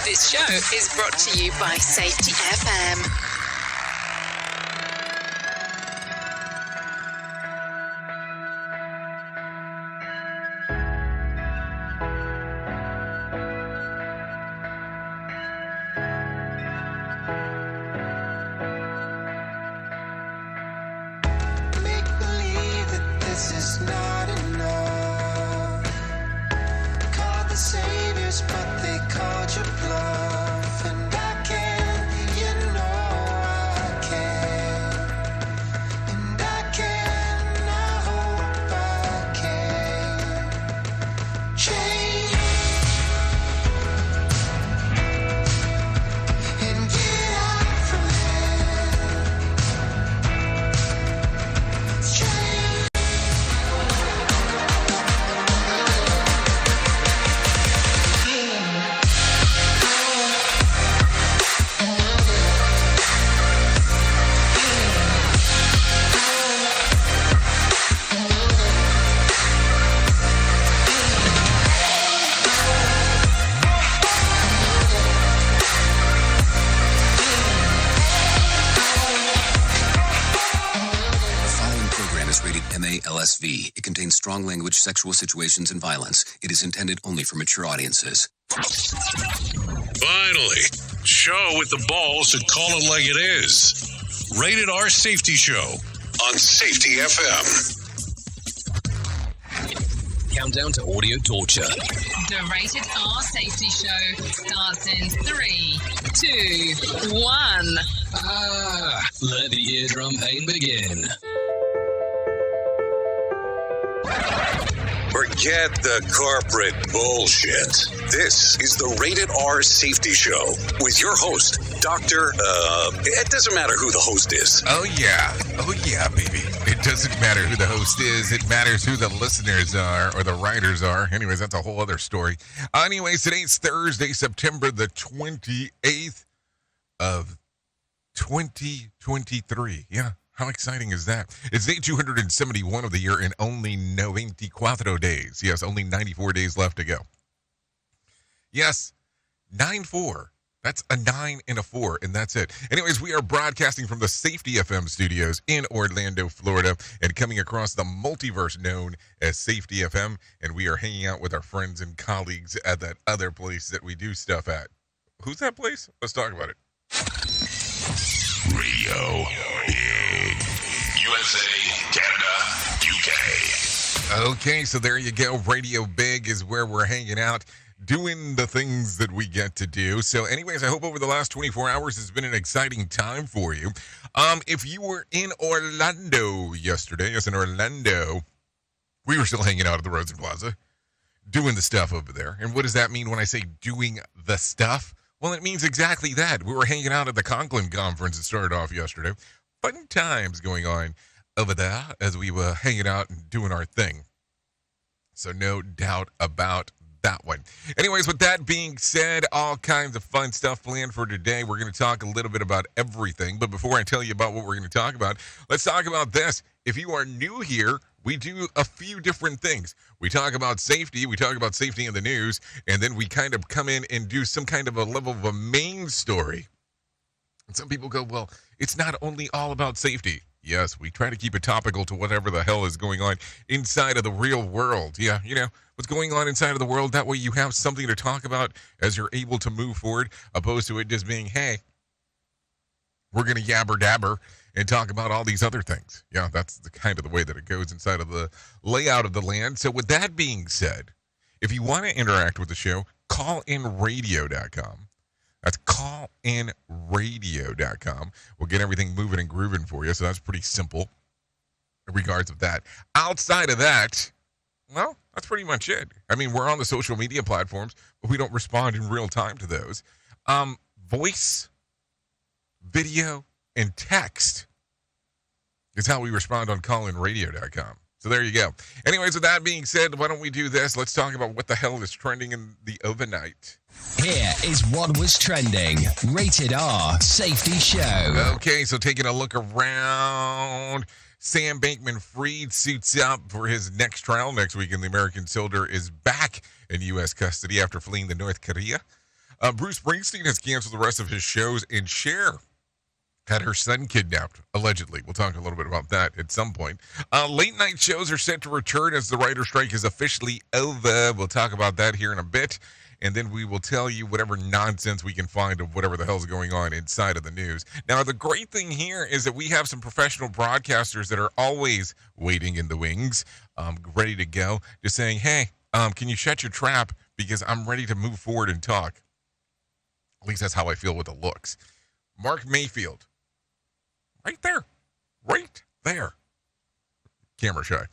This show is brought to you by Safety FM. But they called you bluff, and I can, you know I can, and I can, I hope I can change and get out from there. Change. LSV. It contains strong language, sexual situations, and violence. It is intended only for mature audiences. Finally, show with the balls to call it like it is. Rated R Safety Show on Safety FM. Countdown to audio torture. The Rated R Safety Show starts in 3, 2, 1. Let the eardrum pain begin. Forget the corporate bullshit. This is the Rated R Safety Show with your host, Dr. It doesn't matter who the host is. Oh, yeah, baby. It doesn't matter who the host is. It matters who the listeners are or the writers are. Anyways, that's a whole other story. Anyways, today's Thursday, September the 28th of 2023. Yeah. How exciting is that? It's day 271 of the year and only 94 days. Yes, only 94 days left to go. Yes, 9-4. That's a 9 and a 4, and that's it. Anyways, we are broadcasting from the Safety FM studios in Orlando, Florida, and coming across the multiverse known as Safety FM, and we are hanging out with our friends and colleagues at that other place that we do stuff at. Who's that place? Let's talk about it. Radio Big. USA, Canada, UK. Okay, so there you go. Radio Big is where we're hanging out, doing the things that we get to do. So anyways, I hope over the last 24 hours has been an exciting time for you. If you were in Orlando yesterday, yes, in Orlando, we were still hanging out at the Rosen Plaza, doing the stuff over there. And what does that mean when I say doing the stuff? Well, it means exactly that. We were hanging out at the Conklin Conference that started off yesterday. Fun times going on over there as we were hanging out and doing our thing. So no doubt about that one. Anyways, with that being said, all kinds of fun stuff planned for today. We're going to talk a little bit about everything. But before I tell you about what we're going to talk about, let's talk about this. If you are new here, we do a few different things. We talk about safety in the news, and then we kind of come in and do some kind of a level of a main story. And some people go, well, it's not only all about safety. Yes, we try to keep it topical to whatever the hell is going on inside of the real world. Yeah, you know, what's going on inside of the world. That way you have something to talk about as you're able to move forward, opposed to it just being, hey, we're going to yabber dabber and talk about all these other things. Yeah, that's the kind of the way that it goes inside of the layout of the land. So with that being said, if you want to interact with the show, callinradio.com. That's callinradio.com. We'll get everything moving and grooving for you. So that's pretty simple in regards of that. Outside of that, well, that's pretty much it. I mean, we're on the social media platforms, but we don't respond in real time to those. Voice, video, and text is how we respond on callinradio.com. So there you go. Anyways, with that being said, why don't we do this? Let's talk about what the hell is trending in the overnight. Here is what was trending. Rated R Safety Show. Okay, so taking a look around. Sam Bankman-Fried suits up for his next trial next week, and the American soldier is back in U.S. custody after fleeing to North Korea. Bruce Springsteen has canceled the rest of his shows, and Cher had her son kidnapped, allegedly. We'll talk a little bit about that at some point. Late night shows are set to return as the writer's strike is officially over. We'll talk about that here in a bit. And then we will tell you whatever nonsense we can find of whatever the hell's going on inside of the news. Now, the great thing here is that we have some professional broadcasters that are always waiting in the wings, ready to go, just saying, hey, can you shut your trap because I'm ready to move forward and talk. At least that's how I feel with the looks. Mark Mayfield. Right there. Camera shy.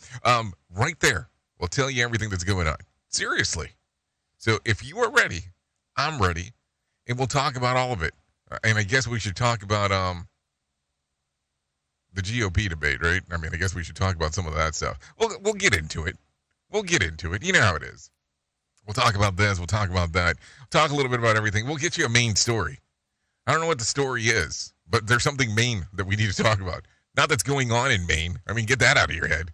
Right there. We'll tell you everything that's going on. Seriously. So if you are ready, I'm ready, and we'll talk about all of it. And I guess we should talk about the GOP debate, right? I mean, I guess we should talk about some of that stuff. We'll get into it. You know how it is. We'll talk about this. We'll talk about that. Talk a little bit about everything. We'll get you a main story. I don't know what the story is, but there's something Maine that we need to talk about. Not that's going on in Maine. I mean, get that out of your head.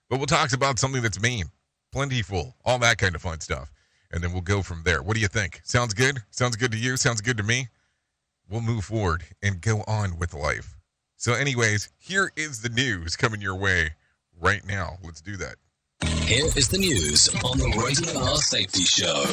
But we'll talk about something that's Maine. Plentiful. All that kind of fun stuff. And then we'll go from there. What do you think? Sounds good? Sounds good to you? Sounds good to me? We'll move forward and go on with life. So anyways, here is the news coming your way right now. Let's do that. Here is the news on the Rated R Safety Show.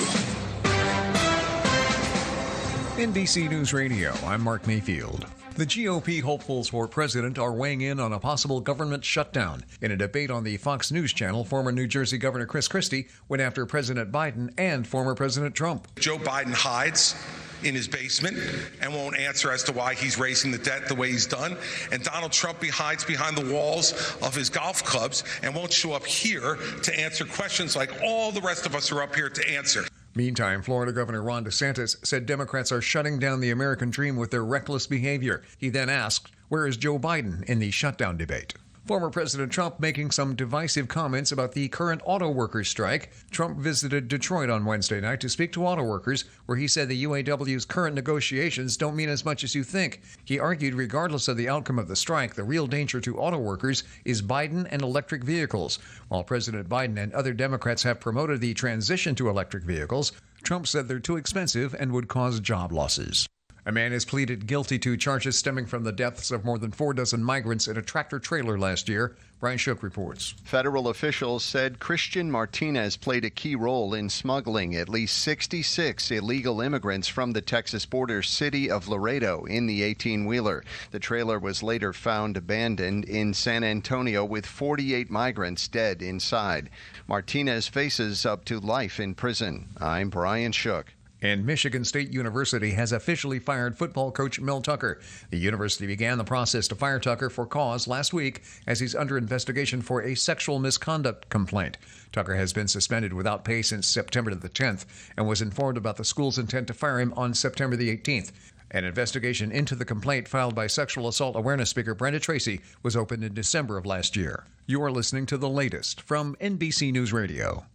NBC News Radio, I'm Mark Mayfield. The GOP hopefuls for president are weighing in on a possible government shutdown. In a debate on the Fox News channel, former New Jersey Governor Chris Christie went after President Biden and former President Trump. Joe Biden hides in his basement and won't answer as to why he's raising the debt the way he's done. And Donald Trump hides behind the walls of his golf clubs and won't show up here to answer questions like all the rest of us are up here to answer. Meantime, Florida Governor Ron DeSantis said Democrats are shutting down the American dream with their reckless behavior. He then asked, where is Joe Biden in the shutdown debate? Former President Trump making some divisive comments about the current auto workers strike. Trump visited Detroit on Wednesday night to speak to auto workers, where he said the UAW's current negotiations don't mean as much as you think. He argued regardless of the outcome of the strike, the real danger to auto workers is Biden and electric vehicles. While President Biden and other Democrats have promoted the transition to electric vehicles, Trump said they're too expensive and would cause job losses. A man has pleaded guilty to charges stemming from the deaths of more than 4 dozen migrants in a tractor-trailer last year. Brian Shook reports. Federal officials said Christian Martinez played a key role in smuggling at least 66 illegal immigrants from the Texas border city of Laredo in the 18-wheeler. The trailer was later found abandoned in San Antonio with 48 migrants dead inside. Martinez faces up to life in prison. I'm Brian Shook. And Michigan State University has officially fired football coach Mel Tucker. The university began the process to fire Tucker for cause last week as he's under investigation for a sexual misconduct complaint. Tucker has been suspended without pay since September the 10th and was informed about the school's intent to fire him on September the 18th. An investigation into the complaint filed by sexual assault awareness speaker Brenda Tracy was opened in December of last year. You are listening to the latest from NBC News Radio.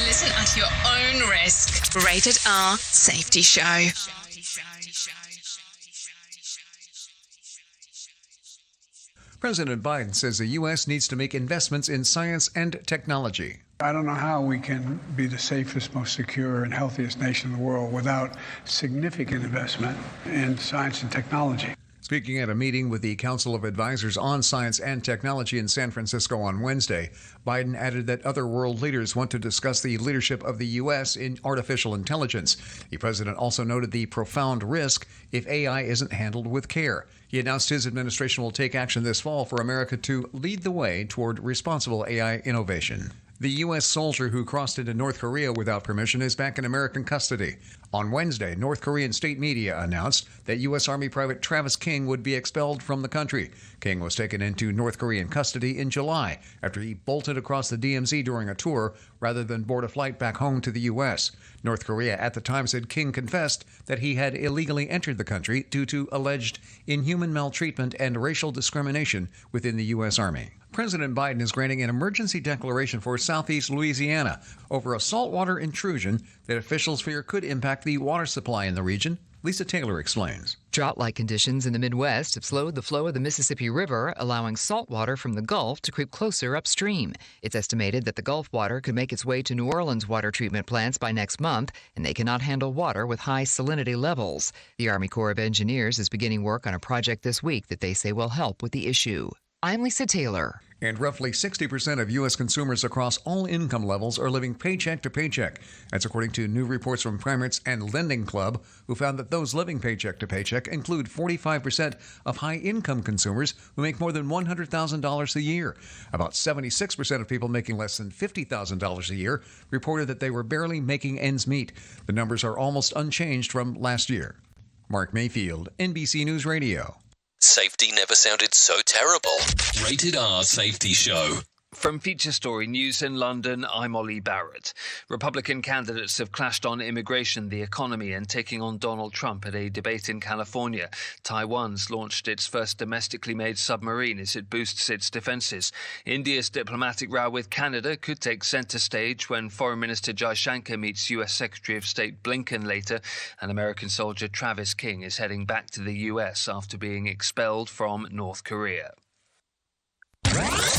Listen at your own risk. Rated R Safety Show. President Biden says the U.S. needs to make investments in science and technology. I don't know how we can be the safest, most secure, and healthiest nation in the world without significant investment in science and technology. Speaking at a meeting with the Council of Advisors on Science and Technology in San Francisco on Wednesday, Biden added that other world leaders want to discuss the leadership of the U.S. in artificial intelligence. The president also noted the profound risk if AI isn't handled with care. He announced his administration will take action this fall for America to lead the way toward responsible AI innovation. The U.S. soldier who crossed into North Korea without permission is back in American custody. On Wednesday, North Korean state media announced that U.S. Army Private Travis King would be expelled from the country. King was taken into North Korean custody in July after he bolted across the DMZ during a tour rather than board a flight back home to the U.S. North Korea at the time said King confessed that he had illegally entered the country due to alleged inhuman maltreatment and racial discrimination within the U.S. Army. President Biden is granting an emergency declaration for southeast Louisiana over a saltwater intrusion that officials fear could impact the water supply in the region. Lisa Taylor explains. Drought-like conditions in the Midwest have slowed the flow of the Mississippi River, allowing salt water from the Gulf to creep closer upstream. It's estimated that the Gulf water could make its way to New Orleans water treatment plants by next month, and they cannot handle water with high salinity levels. The Army Corps of Engineers is beginning work on a project this week that they say will help with the issue. I'm Lisa Taylor. And roughly 60% of U.S. consumers across all income levels are living paycheck to paycheck. That's according to new reports from Primates and Lending Club, who found that those living paycheck to paycheck include 45% of high-income consumers who make more than $100,000 a year. About 76% of people making less than $50,000 a year reported that they were barely making ends meet. The numbers are almost unchanged from last year. Mark Mayfield, NBC News Radio. Safety never sounded so terrible. Rated R Safety Show. From Feature Story News in London, I'm Ollie Barrett. Republican candidates have clashed on immigration, the economy, and taking on Donald Trump at a debate in California. Taiwan's launched its first domestically made submarine as it boosts its defences. India's diplomatic row with Canada could take centre stage when Foreign Minister Jaishankar meets US Secretary of State Blinken later. And American soldier Travis King is heading back to the US after being expelled from North Korea.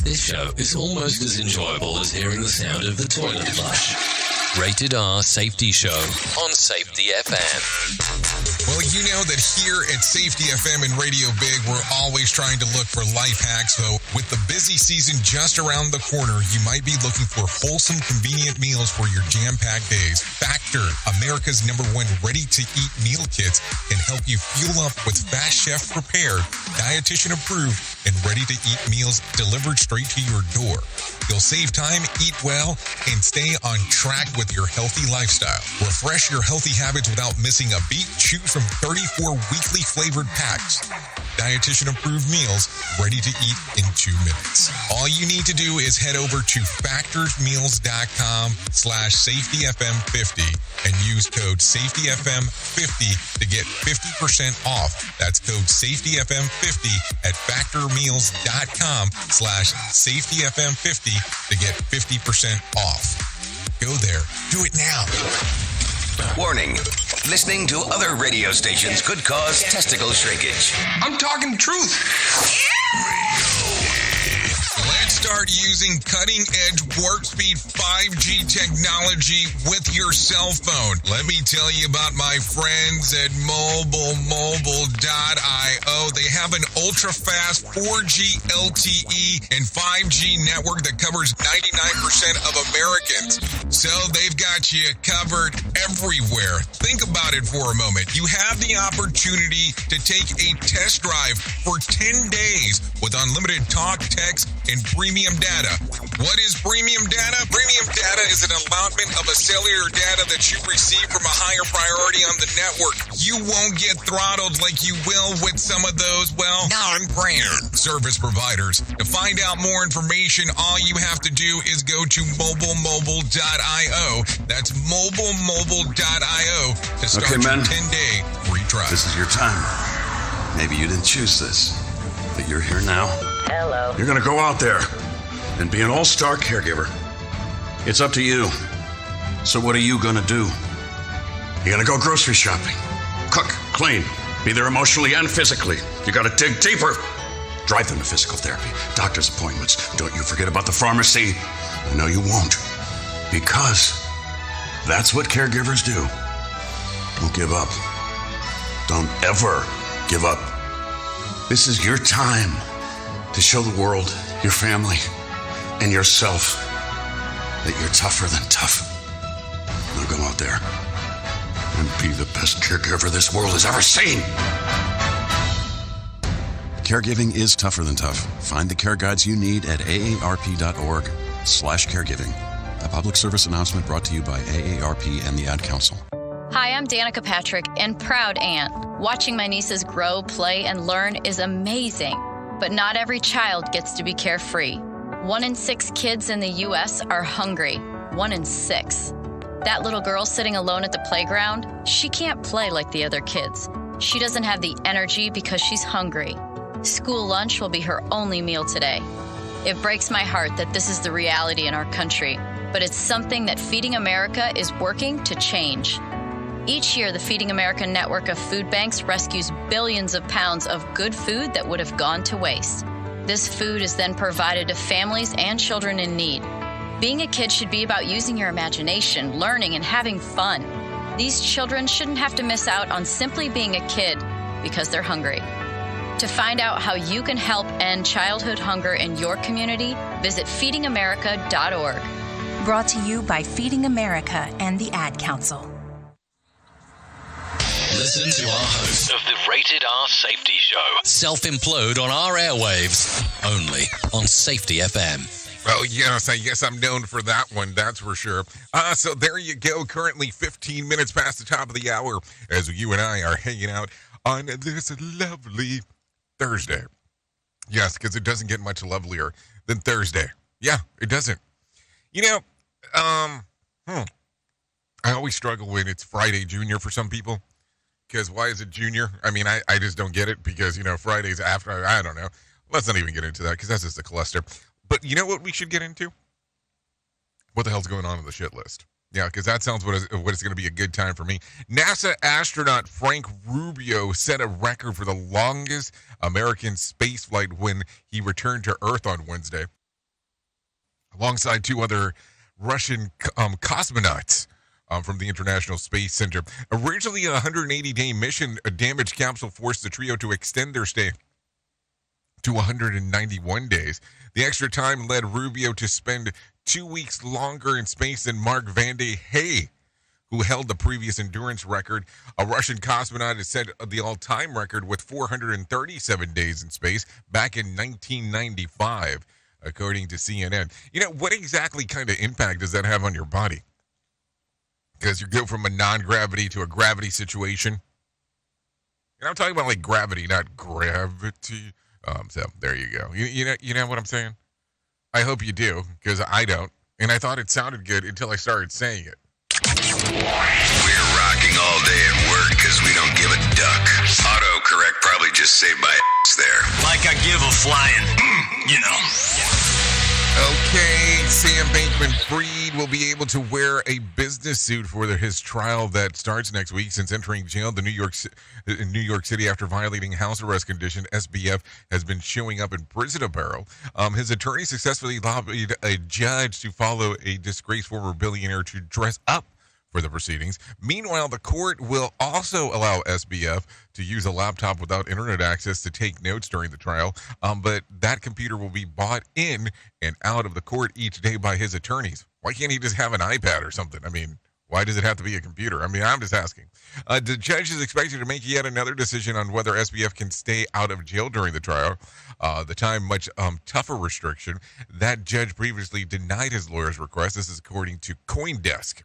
This show is almost as enjoyable as hearing the sound of the toilet flush. Rated R Safety Show on Safety FM. Well, you know that here at Safety FM and Radio Big, we're always trying to look for life hacks. So with the busy season just around the corner, you might be looking for wholesome, convenient meals for your jam-packed days. Factor, America's #1 ready-to-eat meal kits, can help you fuel up with fast chef-prepared, dietitian-approved, and ready-to-eat meals delivered straight to your door. You'll save time, eat well, and stay on track with your healthy lifestyle. Refresh your healthy habits without missing a beat. Choose from 34 weekly flavored packs. Dietitian-approved meals ready to eat in 2 minutes. All you need to do is head over to factorsmeals.com/safetyfm50 and use code safetyfm50 to get 50% off. That's code safetyfm50 at factormeals.com/safetyfm50 to get 50% off. Go there. Do it now. Warning. Listening to other radio stations could cause testicle shrinkage. I'm talking the truth. Let's start using cutting-edge warp speed 5G technology with your cell phone. Let me tell you about my friends at mobilemobile.io. They have an ultra-fast 4G LTE and 5G network that covers 99% of Americans. So they've got you covered everywhere. Think about it for a moment. You have the opportunity to take a test drive for 10 days with unlimited talk, text, and premium data. What is premium data? Premium data is an allotment of a cellular data that you receive from a higher priority on the network. You won't get throttled like you will with some of those, well, non-brand service providers. To find out more information, all you have to do is go to mobilemobile.io. That's mobilemobile.io to start your 10-day free trial. This is your time. Maybe you didn't choose this, but you're here now. Hello. You're going to go out there and be an all-star caregiver. It's up to you. So what are you going to do? You're going to go grocery shopping, cook, clean, be there emotionally and physically. You got to dig deeper. Drive them to physical therapy, doctor's appointments. Don't you forget about the pharmacy. I know you won't, because that's what caregivers do. Don't give up. Don't ever give up. This is your time to show the world, your family, and yourself that you're tougher than tough. Now go out there and be the best caregiver this world has ever seen. Caregiving is tougher than tough. Find the care guides you need at aarp.org/caregiving. A public service announcement brought to you by AARP and the Ad Council. Hi, I'm Danica Patrick and proud aunt. Watching my nieces grow, play, and learn is amazing. But not every child gets to be carefree. 1 in 6 kids in the U.S. are hungry. 1 in 6. That little girl sitting alone at the playground, she can't play like the other kids. She doesn't have the energy because she's hungry. School lunch will be her only meal today. It breaks my heart that this is the reality in our country, but it's something that Feeding America is working to change. Each year, the Feeding America network of food banks rescues billions of pounds of good food that would have gone to waste. This food is then provided to families and children in need. Being a kid should be about using your imagination, learning, and having fun. These children shouldn't have to miss out on simply being a kid because they're hungry. To find out how you can help end childhood hunger in your community, visit feedingamerica.org. Brought to you by Feeding America and the Ad Council. Listen to our host of the Rated R Safety Show. Self-implode on our airwaves, only on Safety FM. Oh, yes, I guess I'm known for that one, that's for sure. So there you go, currently 15 minutes past the top of the hour as you and I are hanging out on this lovely Thursday. Yes, because it doesn't get much lovelier than Thursday. Yeah, it doesn't. You know, I always struggle when it's Friday Junior for some people. Because why is it Junior? I mean, I just don't get it because, you know, Friday's after, I don't know. Let's not even get into that because that's just a cluster. But you know what we should get into? What the hell's going on the shit list? Yeah, because that sounds what is going to be a good time for me. NASA astronaut Frank Rubio set a record for the longest American spaceflight when he returned to Earth on Wednesday, alongside two other Russian cosmonauts from the International Space Center. Originally a 180-day mission, a damaged capsule forced the trio to extend their stay to 191 days. The extra time led Rubio to spend 2 weeks longer in space than Mark Vande Hey, who held the previous endurance record. A Russian cosmonaut has set the all-time record with 437 days in space back in 1995, according to CNN. You know, what exactly kind of impact does that have on your body? Because you go from a non-gravity to a gravity situation. And I'm talking about like gravity, not gravity. So there you go. You know what I'm saying? I hope you do, because I don't. And I thought it sounded good until I started saying it. We're rocking all day at work because we don't give a duck. Autocorrect probably just saved my ass there. Like I give a flying, you know. Okay, Sam Bankman-Fried will be able to wear a business suit for his trial that starts next week. Since entering jail in New York City after violating house arrest condition, SBF has been showing up in prison apparel. His attorney successfully lobbied a judge to follow a disgraced former billionaire to dress up for the proceedings. Meanwhile, the court will also allow SBF to use a laptop without internet access to take notes during the trial, but that computer will be bought in and out of the court each day by his attorneys. Why can't he just have an iPad or something? I mean, why does it have to be a computer? I mean, I'm just asking. The judge is expected to make yet another decision on whether SBF can stay out of jail during the trial. The time much tougher restriction. That judge previously denied his lawyer's request. This is according to CoinDesk.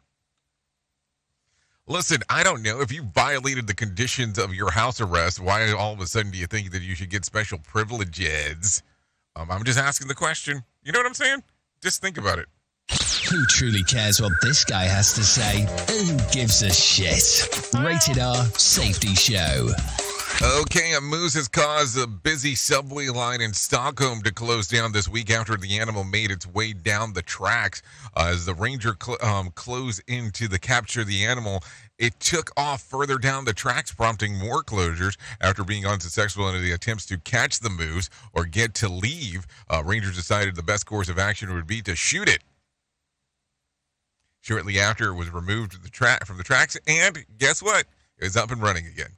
Listen, I don't know. If you violated the conditions of your house arrest, why all of a sudden do you think that you should get special privileges? I'm just asking the question. You know what I'm saying? Just think about it. Who truly cares what this guy has to say? Who gives a shit? Rated R Safety Show. Okay, a moose has caused a busy subway line in Stockholm to close down this week after the animal made its way down the tracks. As the ranger closed in to capture the animal, it took off further down the tracks, prompting more closures. After being unsuccessful in the attempts to catch the moose or get to leave, rangers decided the best course of action would be to shoot it. Shortly after, it was removed from the tracks, and guess what? It was up and running again.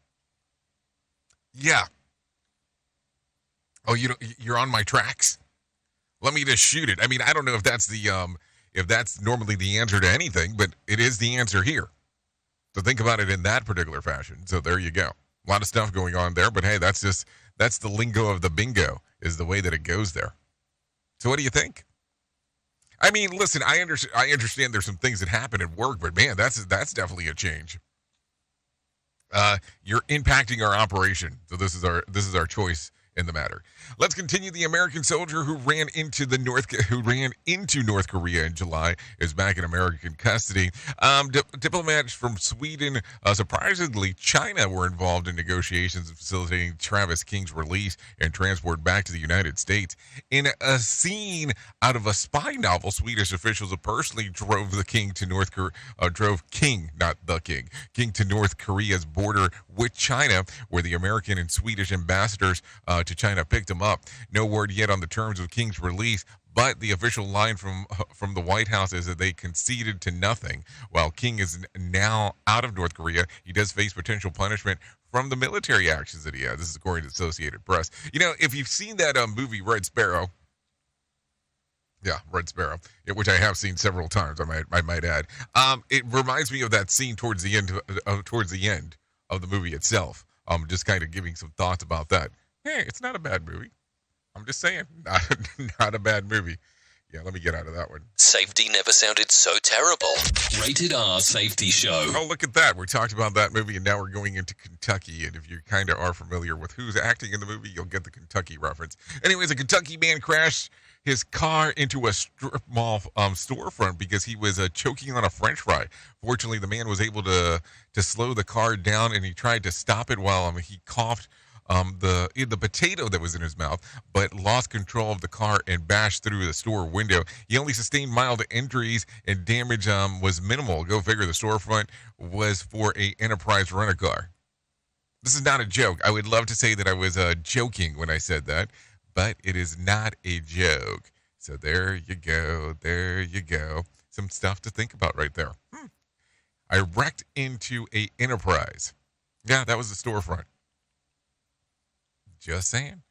Yeah. Oh, you're on my tracks? Let me just shoot it. I mean, I don't know if that's if that's normally the answer to anything, but it is the answer here. So think about it in that particular fashion. So there you go. A lot of stuff going on there, but hey, that's the lingo of the bingo, is the way that it goes there. So what do you think? I mean, listen, I understand there's some things that happen at work, but man, that's definitely a change. You're impacting our operation. So this is our choice in the matter. Let's continue. The American soldier who ran into North Korea in July is back in American custody. Diplomats from Sweden, surprisingly, China were involved in negotiations of facilitating Travis King's release and transport back to the United States. In a scene out of a spy novel, Swedish officials personally drove King to North Korea's border with China, where the American and Swedish ambassadors to China picked him up. No word yet on the terms of King's release, but the official line from the White House is that they conceded to nothing. While King is now out of North Korea, he does face potential punishment from the military actions that he has. This is according to Associated Press. You know, if you've seen that movie Red Sparrow, Red Sparrow, which I have seen several times, I might add. It reminds me of that scene towards the end of the movie itself. Just kind of giving some thoughts about that. Hey, it's not a bad movie. I'm just saying, not a bad movie. Yeah, let me get out of that one. Safety never sounded so terrible. Rated R Safety Show. Oh, look at that. We talked about that movie, and now we're going into Kentucky. And if you kind of are familiar with who's acting in the movie, you'll get the Kentucky reference. Anyways, a Kentucky man crashed his car into a strip mall storefront because he was choking on a French fry. Fortunately, the man was able to slow the car down, and he tried to stop it while he coughed the potato that was in his mouth, but lost control of the car and bashed through the store window. He only sustained mild injuries, and damage was minimal. Go figure, the storefront was for a Enterprise rent-a-car. This is not a joke. I would love to say that I was joking when I said that, but it is not a joke. So there you go. There you go. Some stuff to think about right there. I wrecked into a Enterprise. Yeah, that was the storefront. Just saying.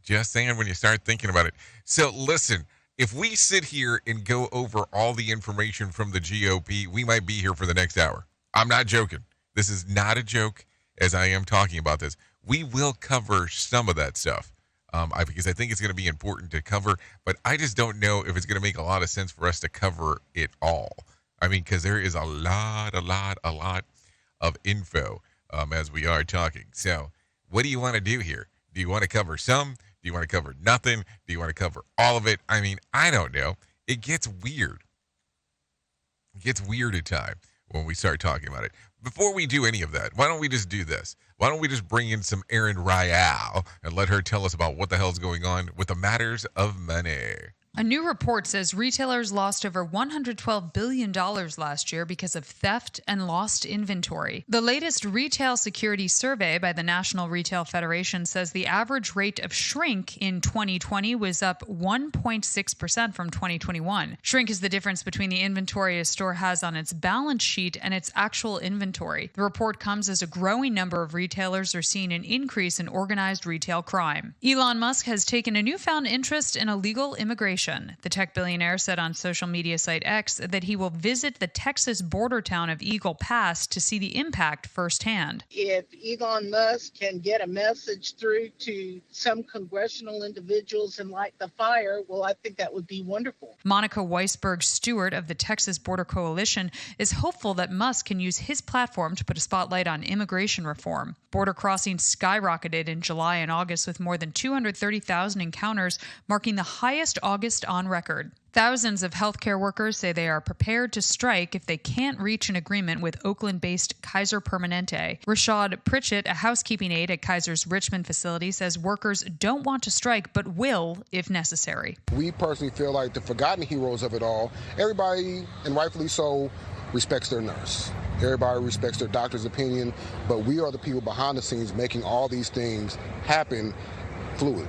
Just saying when you start thinking about it. So listen, if we sit here and go over all the information from the GOP, we might be here for the next hour. I'm not joking. This is not a joke as I am talking about this. We will cover some of that stuff. Because I think it's going to be important to cover, but I just don't know if it's going to make a lot of sense for us to cover it all. I mean, because there is a lot of info as we are talking. So what do you want to do here? Do you want to cover some? Do you want to cover nothing? Do you want to cover all of it? I mean, I don't know. It gets weird. It gets weird at times when we start talking about it. Before we do any of that, why don't we just do this? Why don't we just bring in some Erin Ryal and let her tell us about what the hell's going on with the matters of money? A new report says retailers lost over $112 billion last year because of theft and lost inventory. The latest retail security survey by the National Retail Federation says the average rate of shrink in 2020 was up 1.6% from 2021. Shrink is the difference between the inventory a store has on its balance sheet and its actual inventory. The report comes as a growing number of retailers are seeing an increase in organized retail crime. Elon Musk has taken a newfound interest in illegal immigration. The tech billionaire said on social media site X that he will visit the Texas border town of Eagle Pass to see the impact firsthand. If Elon Musk can get a message through to some congressional individuals and light the fire, well, I think that would be wonderful. Monica Weisberg-Stewart of the Texas Border Coalition is hopeful that Musk can use his platform to put a spotlight on immigration reform. Border crossings skyrocketed in July and August with more than 230,000 encounters, marking the highest August on record. Thousands of healthcare workers say they are prepared to strike if they can't reach an agreement with Oakland-based Kaiser Permanente. Rashad Pritchett, a housekeeping aide at Kaiser's Richmond facility, says workers don't want to strike but will if necessary. We personally feel like the forgotten heroes of it all, everybody, and rightfully so, respects their nurse. Everybody respects their doctor's opinion, but we are the people behind the scenes making all these things happen fluid.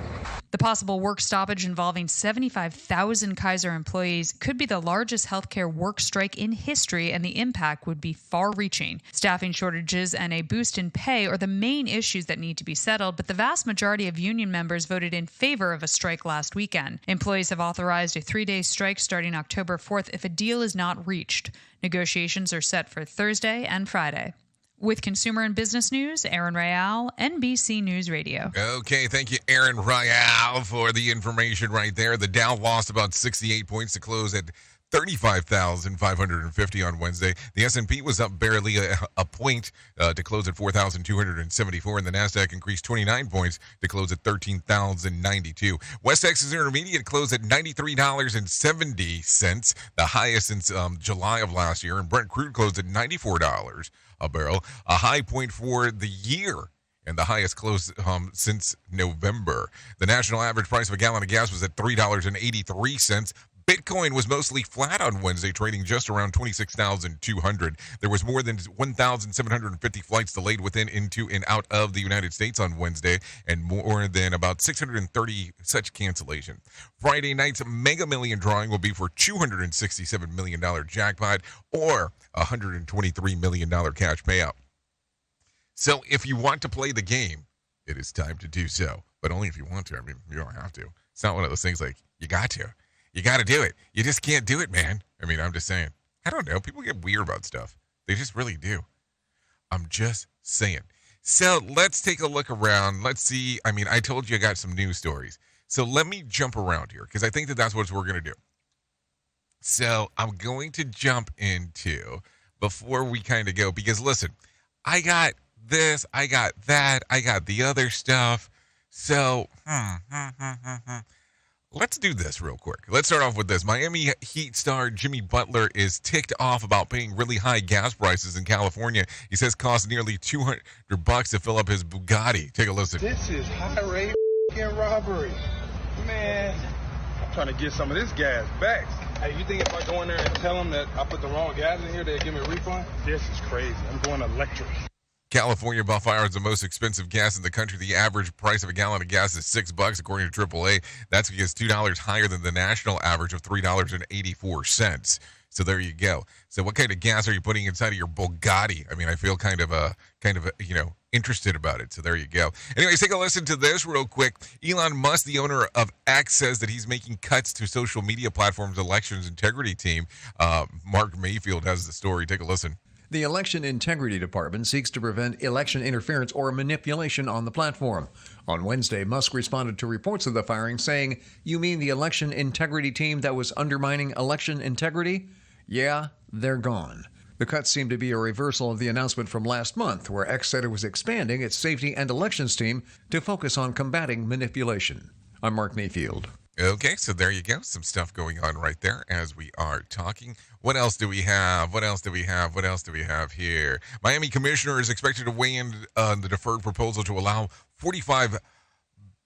The possible work stoppage involving 75,000 Kaiser employees could be the largest healthcare work strike in history, and the impact would be far-reaching. Staffing shortages and a boost in pay are the main issues that need to be settled, but the vast majority of union members voted in favor of a strike last weekend. Employees have authorized a 3-day strike starting October 4th if a deal is not reached. Negotiations are set for Thursday and Friday. With consumer and business news, Erin Ryal, NBC News Radio. Okay, thank you, Erin Ryal, for the information right there. The Dow lost about 68 points to close at 35,550 on Wednesday. The S&P was up barely a point to close at 4,274, and the Nasdaq increased 29 points to close at 13,092. West Texas Intermediate closed at $93.70, the highest since July of last year, and Brent crude closed at $94 a barrel, a high point for the year and the highest close since November. The national average price of a gallon of gas was at $3.83. Bitcoin was mostly flat on Wednesday, trading just around 26,200. There was more than 1,750 flights delayed within, into, and out of the United States on Wednesday, and more than about 630 such cancellation. Friday night's Mega Million drawing will be for $267 million jackpot or $123 million cash payout. So if you want to play the game, it is time to do so, but only if you want to. I mean, you don't have to. It's not one of those things like you got to. You got to do it. You just can't do it, man. I mean, I'm just saying. I don't know. People get weird about stuff. They just really do. I'm just saying. So let's take a look around. Let's see. I mean, I told you I got some news stories. So let me jump around here because I think that that's what we're going to do. So I'm going to jump into before we kind of go because, listen, I got this. I got that. I got the other stuff. So, let's do this real quick. Let's start off with this. Miami Heat star Jimmy Butler is ticked off about paying really high gas prices in California. He says it costs nearly $200 to fill up his Bugatti. Take a listen. This is high-rate robbery. Man, I'm trying to get some of this gas back. Hey, you think if I go in there and tell them that I put the wrong gas in here, they'll give me a refund? This is crazy. I'm going electric. California by far is the most expensive gas in the country. The average price of a gallon of gas is $6, according to AAA. That's because $2 higher than the national average of $3.84. So there you go. So what kind of gas are you putting inside of your Bugatti? I mean, I feel kind of interested about it. So there you go. Anyways, take a listen to this real quick. Elon Musk, the owner of X, says that he's making cuts to social media platforms' elections integrity team. Mark Mayfield has the story. Take a listen. The Election Integrity Department seeks to prevent election interference or manipulation on the platform. On Wednesday, Musk responded to reports of the firing, saying, "You mean the election integrity team that was undermining election integrity? Yeah, they're gone." The cuts seem to be a reversal of the announcement from last month, where X said it was expanding its safety and elections team to focus on combating manipulation. I'm Mark Mayfield. Okay, so there you go. Some stuff going on right there as we are talking. What else do we have? What else do we have here? Miami commissioner is expected to weigh in on the deferred proposal to allow 45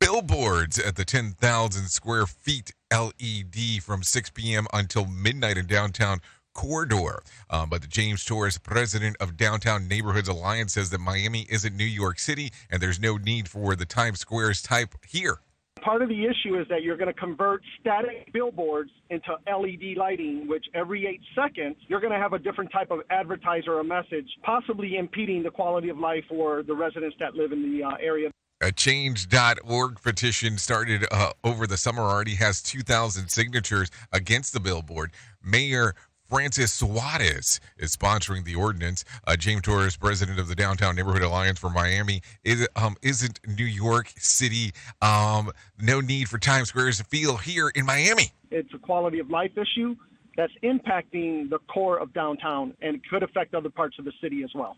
billboards at the 10,000 square feet LED from 6 p.m. until midnight in downtown corridor. But the James Torres, president of Downtown Neighborhoods Alliance, says that Miami isn't New York City and there's no need for the Times Squares type here. Part of the issue is that you're going to convert static billboards into LED lighting, which every 8 seconds, you're going to have a different type of advertiser or message, possibly impeding the quality of life for the residents that live in the area. A change.org petition started over the summer already has 2,000 signatures against the billboard. Mayor Francis Suarez is sponsoring the ordinance. James Torres, president of the Downtown Neighborhood Alliance for Miami, isn't New York City. No need for Times Squares to feel here in Miami. It's a quality of life issue that's impacting the core of downtown and could affect other parts of the city as well.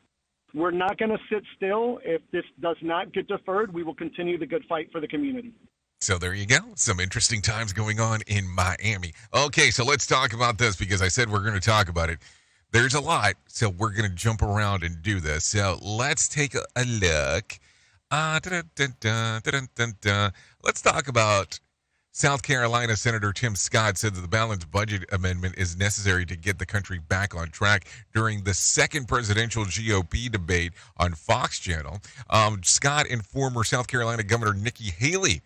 We're not going to sit still. If this does not get deferred, we will continue the good fight for the community. So there you go. Some interesting times going on in Miami. Okay, so let's talk about this because I said we're going to talk about it. There's a lot, so we're going to jump around and do this. So let's take a look. Let's talk about South Carolina Senator Tim Scott said that the balanced budget amendment is necessary to get the country back on track during the second presidential GOP debate on Fox Channel. Scott and former South Carolina Governor Nikki Haley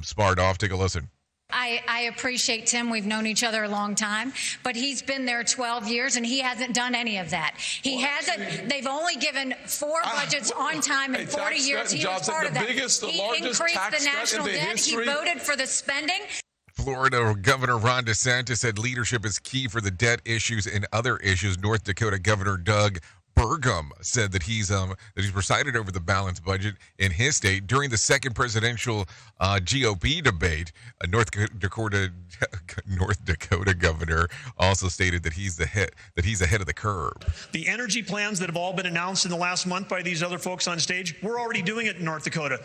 sparred off. Take a listen. I appreciate Tim. We've known each other a long time, but he's been there 12 years and he hasn't done any of that. He hasn't. They've only given 4 budgets on time in 40 years. He was part of that. He increased the national debt. He voted for the spending. Florida Governor Ron DeSantis said leadership is key for the debt issues and other issues. North Dakota Governor Doug Burgum said that he's presided over the balanced budget in his state during the second presidential GOP debate. North Dakota governor also stated that he's ahead of the curve. The energy plans that have all been announced in the last month by these other folks on stage, we're already doing it in North Dakota.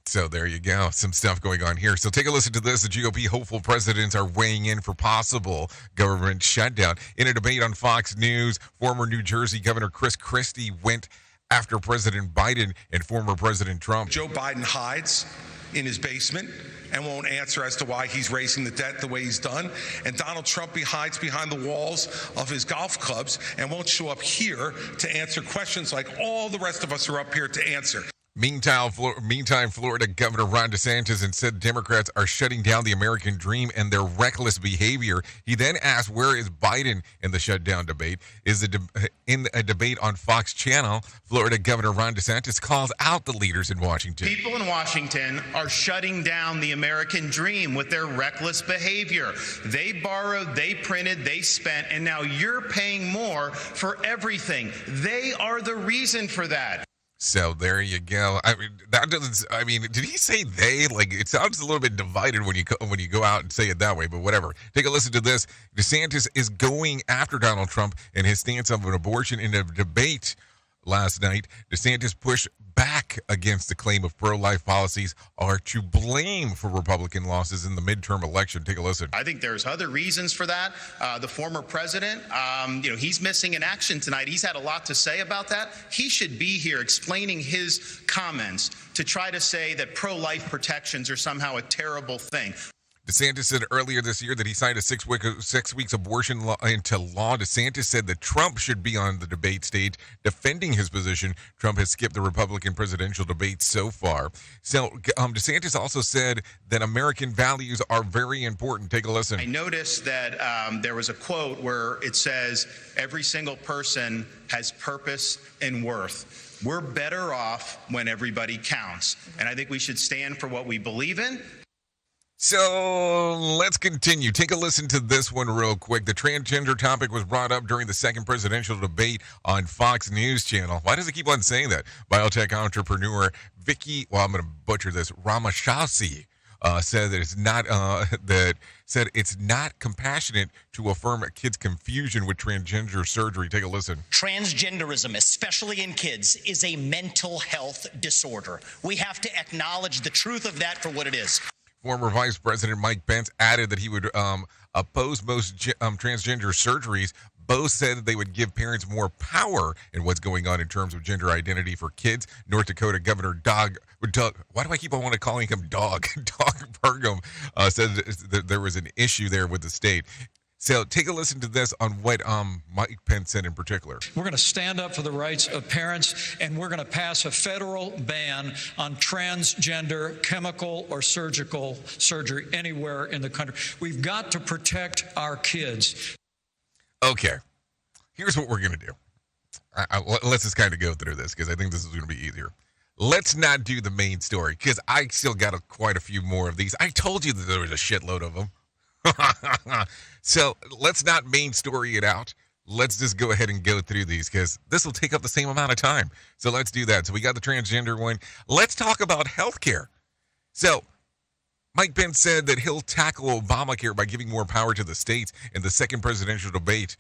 So there you go. Some stuff going on here. So take a listen to this. The GOP hopeful presidents are weighing in for possible government shutdown. In a debate on Fox News, former New Jersey Governor Chris Christie went after President Biden and former President Trump. Joe Biden hides in his basement and won't answer as to why he's raising the debt the way he's done. And Donald Trump hides behind the walls of his golf clubs and won't show up here to answer questions like all the rest of us are up here to answer. Meantime, Florida Governor Ron DeSantis and said Democrats are shutting down the American dream and their reckless behavior. He then asked, where is Biden in the shutdown debate? In a debate on Fox Channel, Florida Governor Ron DeSantis calls out the leaders in Washington. People in Washington are shutting down the American dream with their reckless behavior. They borrowed, they printed, they spent, and now you're paying more for everything. They are the reason for that. So there you go. I mean, did he say they? Like, it sounds a little bit divided when you go out and say it that way, but whatever. Take a listen to this. DeSantis is going after Donald Trump and his stance of an abortion in a debate last night. DeSantis pushed back against the claim of pro-life policies are to blame for Republican losses in the midterm election. Take a listen. I think there's other reasons for that. The former president, he's missing in action tonight. He's had a lot to say about that. He should be here explaining his comments to try to say that pro-life protections are somehow a terrible thing. DeSantis said earlier this year that he signed a 6 weeks abortion law into law. DeSantis said that Trump should be on the debate stage defending his position. Trump has skipped the Republican presidential debate so far. So DeSantis also said that American values are very important. Take a listen. I noticed that there was a quote where it says, every single person has purpose and worth. We're better off when everybody counts. And I think we should stand for what we believe in. So let's continue. Take a listen to this one real quick. The transgender topic was brought up during the second presidential debate on Fox News Channel. Why does it keep on saying that? Biotech entrepreneur Vicky, I'm going to butcher this, Ramashasi, said that it's not compassionate to affirm a kid's confusion with transgender surgery. Take a listen. Transgenderism, especially in kids, is a mental health disorder. We have to acknowledge the truth of that for what it is. Former Vice President Mike Pence added that he would oppose most transgender surgeries. Both said that they would give parents more power in what's going on in terms of gender identity for kids. North Dakota Governor Doug, why do I keep on wanting to calling him Doug? Doug Burgum said that there was an issue there with the state. So take a listen to this on what Mike Pence said in particular. We're going to stand up for the rights of parents, and we're going to pass a federal ban on transgender chemical or surgical surgery anywhere in the country. We've got to protect our kids. Okay, here's what we're going to do. Let's just kind of go through this because I think this is going to be easier. Let's not do the main story because I still got quite a few more of these. I told you that there was a shitload of them. So let's not main story it out. Let's just go ahead and go through these because this will take up the same amount of time. So let's do that. So we got the transgender one. Let's talk about healthcare. So Mike Pence said that he'll tackle Obamacare by giving more power to the states in the second presidential debate.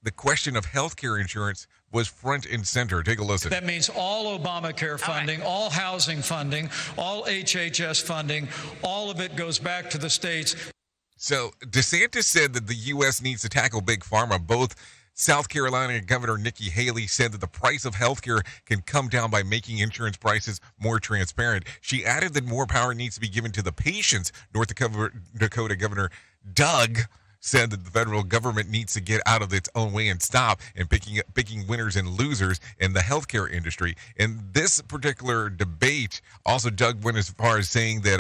The question of healthcare insurance was front and center. Take a listen. That means all Obamacare funding, all housing funding, all HHS funding, all of it goes back to the states. So DeSantis said that the U.S. needs to tackle big pharma. Both South Carolina Governor Nikki Haley said that the price of healthcare can come down by making insurance prices more transparent. She added that more power needs to be given to the patients. North Dakota Governor Doug said that the federal government needs to get out of its own way and stop and picking winners and losers in the healthcare industry. In this particular debate, also Doug went as far as saying that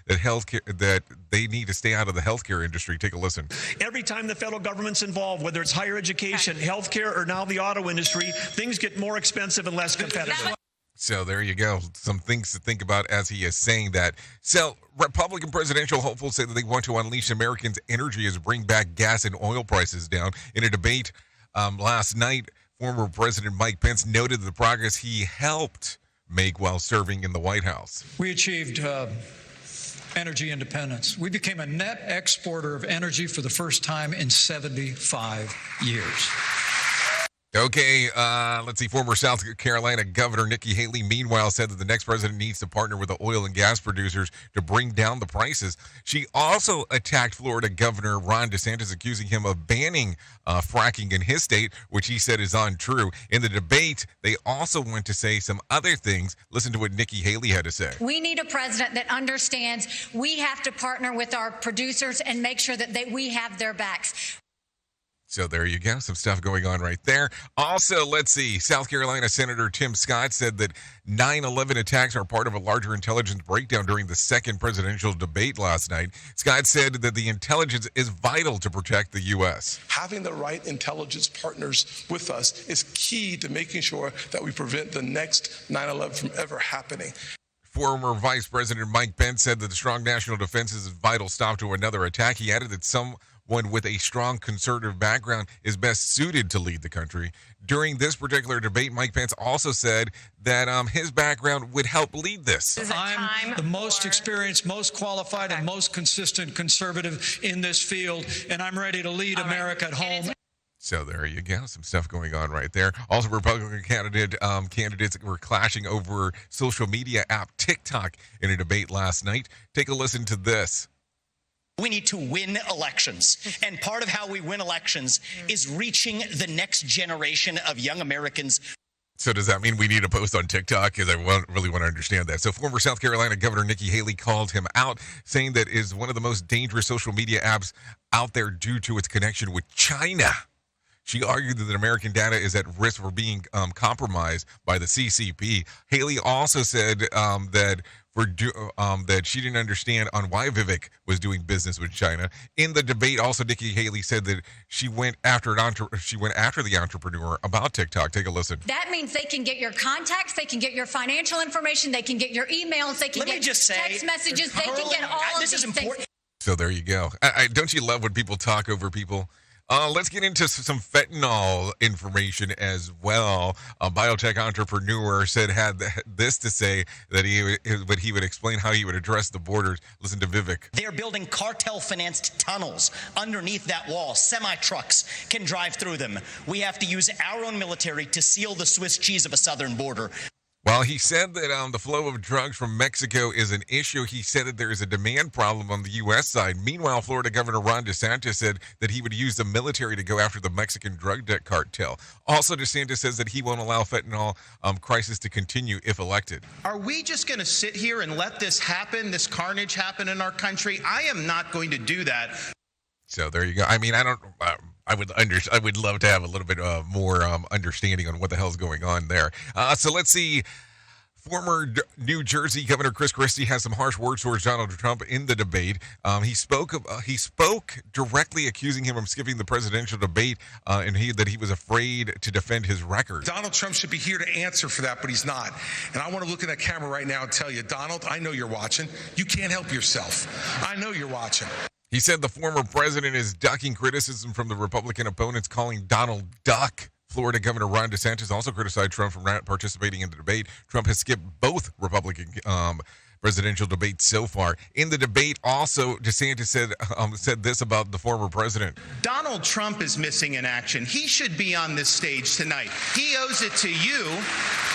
that they need to stay out of the healthcare industry. Take a listen. Every time the federal government's involved, whether it's higher education, healthcare, or now the auto industry, things get more expensive and less competitive. So there you go. Some things to think about as he is saying that. So Republican presidential hopefuls say that they want to unleash Americans' energy as bring back gas and oil prices down. In a debate last night, Former President Mike Pence noted the progress he helped make while serving in the White House. We achieved energy independence. We became a net exporter of energy for the first time in 75 years. Okay, let's see. Former South Carolina Governor Nikki Haley, meanwhile, said that the next president needs to partner with the oil and gas producers to bring down the prices. She also attacked Florida Governor Ron DeSantis, accusing him of banning fracking in his state, which he said is untrue. In the debate, they also went to say some other things. Listen to what Nikki Haley had to say. We need a president that understands we have to partner with our producers and make sure that we have their backs. So there you go. Some stuff going on right there. Also, let's see. South Carolina Senator Tim Scott said that 9/11 attacks are part of a larger intelligence breakdown during the second presidential debate last night. Scott said that the intelligence is vital to protect the U.S. Having the right intelligence partners with us is key to making sure that we prevent the next 9/11 from ever happening. Former Vice President Mike Pence said that the strong national defense is a vital stop to another attack. He added that someone with a strong conservative background is best suited to lead the country. During this particular debate, Mike Pence also said that his background would help lead this. I'm the most experienced, most qualified, and most consistent conservative in this field, and I'm ready to lead America at home. So there you go. Some stuff going on right there. Also, Republican candidates were clashing over social media app TikTok in a debate last night. Take a listen to this. We need to win elections. And part of how we win elections is reaching the next generation of young Americans. So does that mean we need to post on TikTok? Because I really want to understand that. So former South Carolina Governor Nikki Haley called him out, saying that it is one of the most dangerous social media apps out there due to its connection with China. She argued that American data is at risk for being compromised by the CCP. Haley also said that she didn't understand on why Vivek was doing business with China. In the debate, also Nikki Haley said that she went after the entrepreneur about TikTok. Take a listen. That means they can get your contacts, they can get your financial information, they can get your emails, they can get text messages, they can get all of these things. So there you go. Don't you love when people talk over people? Let's get into some fentanyl information as well. A biotech entrepreneur had this to say that he would explain how he would address the borders. Listen to Vivek. They're building cartel-financed tunnels underneath that wall. Semi-trucks can drive through them. We have to use our own military to seal the Swiss cheese of a southern border. While he said that the flow of drugs from Mexico is an issue, he said that there is a demand problem on the U.S. side. Meanwhile, Florida Governor Ron DeSantis said that he would use the military to go after the Mexican drug debt cartel. Also, DeSantis says that he won't allow fentanyl crisis to continue if elected. Are we just going to sit here and let this happen, this carnage happen in our country? I am not going to do that. So there you go. I mean, I would love to have a little bit more understanding on what the hell's going on there. So let's see. Former New Jersey Governor Chris Christie has some harsh words towards Donald Trump in the debate. He spoke directly accusing him of skipping the presidential debate, and that he was afraid to defend his record. Donald Trump should be here to answer for that, but he's not. And I want to look at that camera right now and tell you, Donald, I know you're watching. You can't help yourself. I know you're watching. He said the former president is ducking criticism from the Republican opponents, calling Donald Duck. Florida Governor Ron DeSantis also criticized Trump for not participating in the debate. Trump has skipped both Republican presidential debates so far. In the debate, also, DeSantis said this about the former president. Donald Trump is missing in action. He should be on this stage tonight. He owes it to you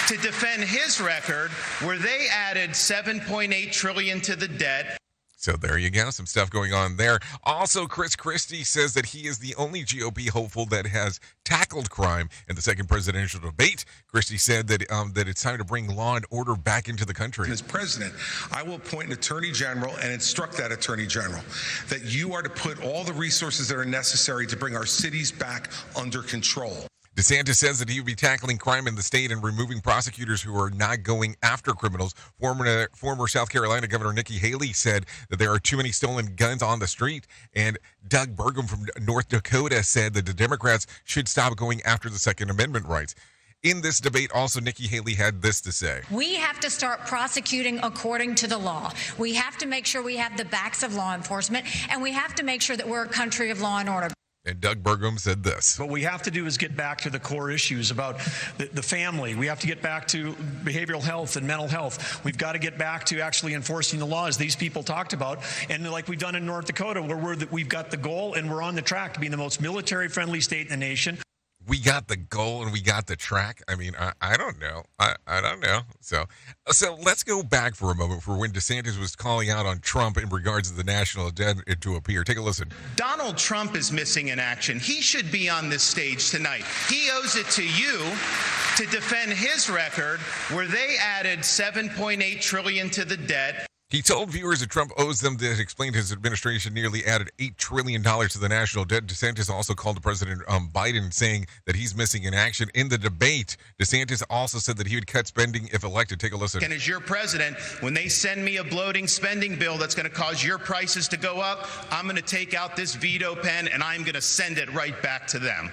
to defend his record where they added $7.8 trillion to the debt. So there you go. Some stuff going on there. Also, Chris Christie says that he is the only GOP hopeful that has tackled crime in the second presidential debate. Christie said that it's time to bring law and order back into the country. As president, I will appoint an attorney general and instruct that attorney general that you are to put all the resources that are necessary to bring our cities back under control. DeSantis says that he would be tackling crime in the state and removing prosecutors who are not going after criminals. Former South Carolina Governor Nikki Haley said that there are too many stolen guns on the street. And Doug Burgum from North Dakota said that the Democrats should stop going after the Second Amendment rights. In this debate, also, Nikki Haley had this to say. We have to start prosecuting according to the law. We have to make sure we have the backs of law enforcement, and we have to make sure that we're a country of law and order. And Doug Burgum said this. What we have to do is get back to the core issues about the family. We have to get back to behavioral health and mental health. We've got to get back to actually enforcing the laws these people talked about. And like we've done in North Dakota, where we've got the goal and we're on the track to being the most military-friendly state in the nation. We got the goal and we got the track. I mean, I don't know. I don't know. So let's go back for a moment for when DeSantis was calling out on Trump in regards to the national debt to appear. Take a listen. Donald Trump is missing in action. He should be on this stage tonight. He owes it to you to defend his record where they added $7.8 trillion to the debt. He told viewers that Trump owes them that explained his administration nearly added $8 trillion to the national debt. DeSantis also called to President Biden, saying that he's missing in action. In the debate, DeSantis also said that he would cut spending if elected. Take a listen. And as your president, when they send me a bloating spending bill that's going to cause your prices to go up, I'm going to take out this veto pen and I'm going to send it right back to them.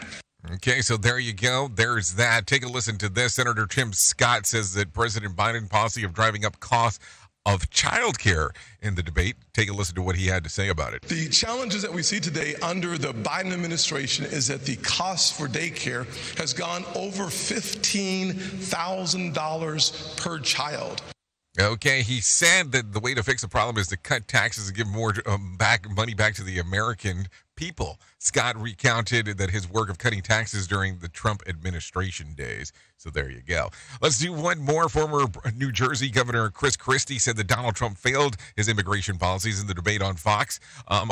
Okay, so there you go. There's that. Take a listen to this. Senator Tim Scott says that President Biden's policy of driving up costs of childcare in the debate. Take a listen to what he had to say about it. The challenges that we see today under the Biden administration is that the cost for daycare has gone over $15,000 per child. Okay, he said that the way to fix the problem is to cut taxes and give more money back to the American people. Scott recounted that his work of cutting taxes during the Trump administration days. So there you go. Let's do one more. Former New Jersey Governor Chris Christie said that Donald Trump failed his immigration policies in the debate on Fox.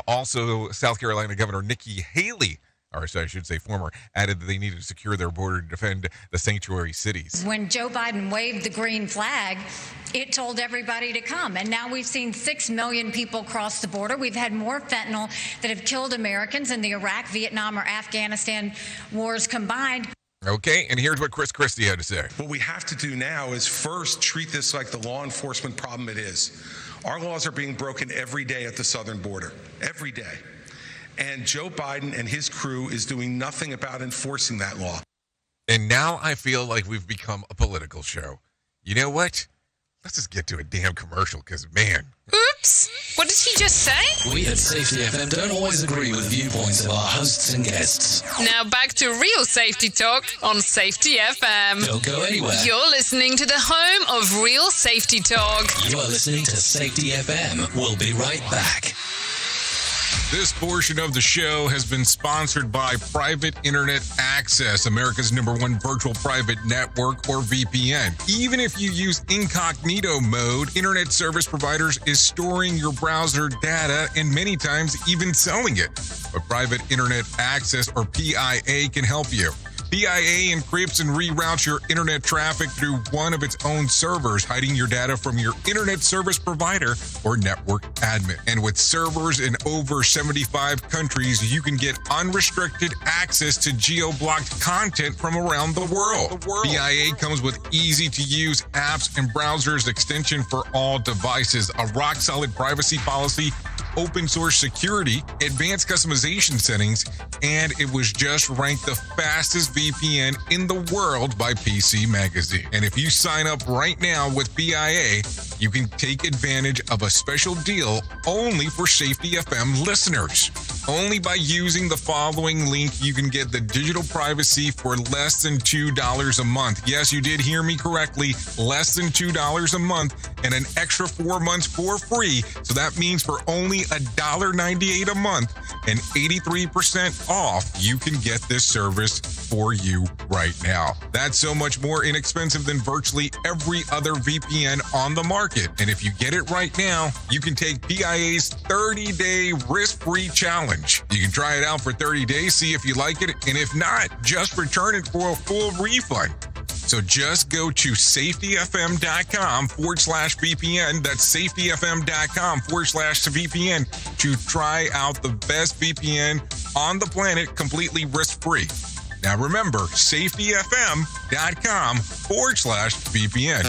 Also, South Carolina Governor Nikki Haley, or I should say former, added that they needed to secure their border to defend the sanctuary cities. When Joe Biden waved the green flag, it told everybody to come. And now we've seen 6 million people cross the border. We've had more fentanyl that have killed Americans in the Iraq, Vietnam, or Afghanistan wars combined. Okay, and here's what Chris Christie had to say. What we have to do now is first treat this like the law enforcement problem it is. Our laws are being broken every day at the southern border, every day. And Joe Biden and his crew is doing nothing about enforcing that law. And now I feel like we've become a political show. You know what? Let's just get to a damn commercial, because, man. Oops. What did he just say? We at Safety FM don't always agree with viewpoints of our hosts and guests. Now back to real safety talk on Safety FM. Don't go anywhere. You're listening to the home of real safety talk. You are listening to Safety FM. We'll be right back. This portion of the show has been sponsored by Private Internet Access, America's #1 virtual private network, or VPN. Even if you use incognito mode, internet service providers is storing your browser data and many times even selling it. But Private Internet Access, or PIA, can help you. PIA encrypts and reroutes your internet traffic through one of its own servers, hiding your data from your internet service provider or network admin. And with servers in over 75 countries, you can get unrestricted access to geo-blocked content from around the world. PIA comes with easy-to-use apps and browsers extension for all devices, a rock-solid privacy policy, open source security, advanced customization settings, and it was just ranked the fastest VPN in the world by PC Magazine. And if you sign up right now with PIA, you can take advantage of a special deal only for Safety FM listeners. Only by using the following link, you can get the digital privacy for less than $2 a month. Yes, you did hear me correctly, less than $2 a month, and an extra 4 months for free. So that means for only $1.98 a month and 83% off, you can get this service for you right now. That's so much more inexpensive than virtually every other VPN on the market. And if you get it right now, you can take PIA's 30-day risk-free challenge. You can try it out for 30 days, see if you like it, and if not, just return it for a full refund. So just go to safetyfm.com/VPN. That's safetyfm.com/VPN to try out the best VPN on the planet completely risk-free. Now remember, safetyfm.com/VPN.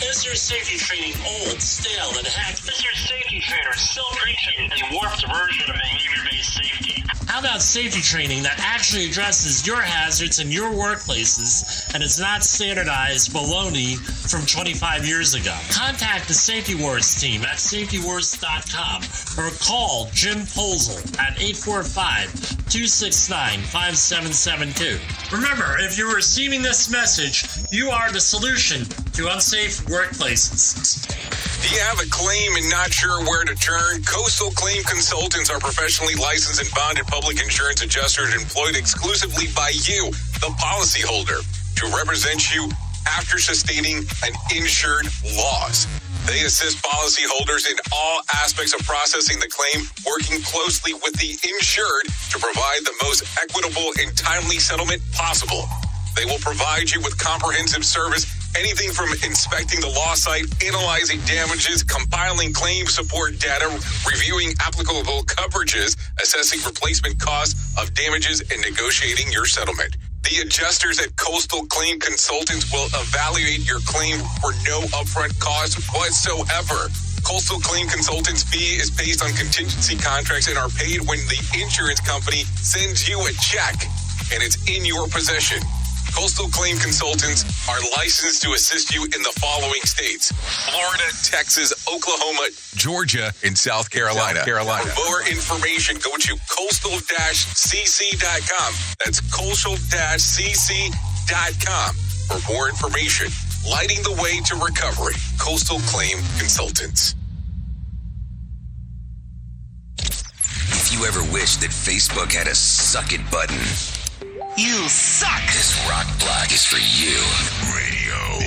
Is your safety training old, stale, and hacked? Is your safety trainer still preaching a warped version of behavior-based safety? How How about safety training that actually addresses your hazards in your workplaces and is not standardized baloney from 25 years ago? Contact the Safety Wars team at safetywars.com or call Jim Posel at 845-269-5772. Remember, if you're receiving this message, you are the solution to unsafe workplaces. Do you have a claim and not sure where to turn? Coastal Claim Consultants are professionally licensed and bonded public insurance adjusters employed exclusively by you, the policyholder, to represent you after sustaining an insured loss. They assist policyholders in all aspects of processing the claim, working closely with the insured to provide the most equitable and timely settlement possible. They will provide you with comprehensive service, anything from inspecting the loss site, analyzing damages, compiling claim support data, reviewing applicable coverages, assessing replacement costs of damages, and negotiating your settlement. The adjusters at Coastal Claim Consultants will evaluate your claim for no upfront cost whatsoever. Coastal Claim Consultants' fee is based on contingency contracts and are paid when the insurance company sends you a check and it's in your possession. Coastal Claim Consultants are licensed to assist you in the following states: Florida, Texas, Oklahoma, Georgia, and South Carolina. For more information, go to coastal-cc.com. That's coastal-cc.com. For more information, lighting the way to recovery. Coastal Claim Consultants. If you ever wished that Facebook had a suck it button, you suck! This rock block is for you. Radio.